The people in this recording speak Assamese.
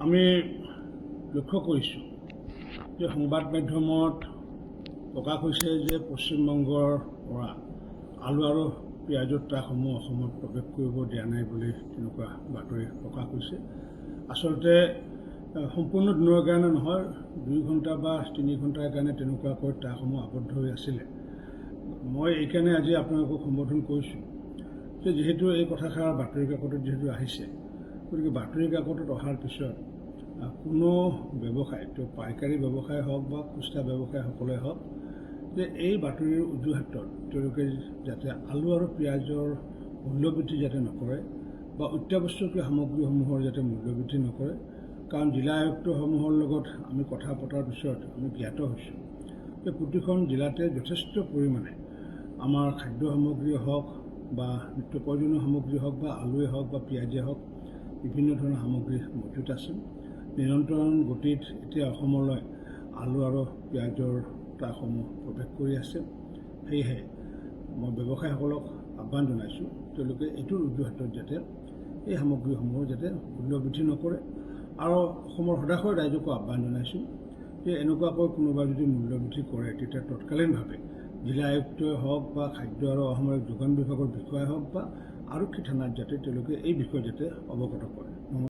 আমি লক্ষ্য কৰিছোঁ যে সংবাদ মাধ্যমত প্ৰকাশ হৈছে যে পশ্চিমবংগৰ পৰা আলু আৰু পিঁয়াজৰ ট্ৰাকসমূহ অসমত প্ৰৱেশ কৰিব দিয়া নাই বুলি তেনেকুৱা বাতৰি প্ৰকাশ হৈছে। আচলতে সম্পূৰ্ণ দিনৰ কাৰণে নহয়, 2 ঘণ্টা বা 3 ঘণ্টাৰ কাৰণে তেনেকুৱাকৈ ট্ৰাকসমূহ আবদ্ধ হৈ আছিলে। মই এইকাৰণে আজি আপোনালোকক সম্বোধন কৰিছোঁ যে যিহেতু এই কথাষাৰ বাতৰি কাকতত যিহেতু আহিছে, গতিকে বাতৰি কাকতত অহাৰ পিছত কোনো ব্যৱসায়, পাইকাৰী ব্যৱসায় হওক বা খুচুৰা ব্যৱসায়ীসকলে হওক, যে এই বাতৰিৰ অজুহাতত তেওঁলোকে যাতে আলু আৰু পিঁয়াজৰ মূল্যবৃদ্ধি যাতে নকৰে বা অত্যাৱশ্যকীয় সামগ্ৰীসমূহৰ যাতে মূল্যবৃদ্ধি নকৰে। কাৰণ জিলা আয়ুক্তসমূহৰ লগত আমি কথা পতাৰ পিছত আমি জ্ঞাত হৈছোঁ যে প্ৰতিখন জিলাতে যথেষ্ট পৰিমাণে আমাৰ খাদ্য সামগ্ৰী হওক বা নিত্য প্ৰয়োজনীয় সামগ্ৰী হওক বা আলুৱে হওক বা পিঁয়াজে হওক, বিভিন্ন ধৰণৰ সামগ্ৰী মজুত আছে। নিৰন্তৰ গতিত এতিয়া অসমলৈ আলু আৰু পিঁয়াজৰ ট্ৰাকসমূহ প্ৰৱেশ কৰি আছে। সেয়েহে মই ব্যৱসায়ীসকলক আহ্বান জনাইছোঁ, তেওঁলোকে এইটোৰ অজুহাতত যাতে এই সামগ্ৰীসমূহৰ যাতে মূল্য বৃদ্ধি নকৰে। আৰু অসমৰ সদাশয় ৰাইজকো আহ্বান জনাইছোঁ যে এনেকুৱাকৈ কোনোবাই যদি মূল্য বৃদ্ধি কৰে, তেতিয়া তৎকালীনভাৱে জিলা আয়ুক্তই হওক বা খাদ্য আৰু অসামৰিক যোগান বিভাগৰ বিষয়াই হওক বা আৰক্ষী থানাত যাতে তেওঁলোকে এই বিষয়ে যাতে অৱগত কৰে।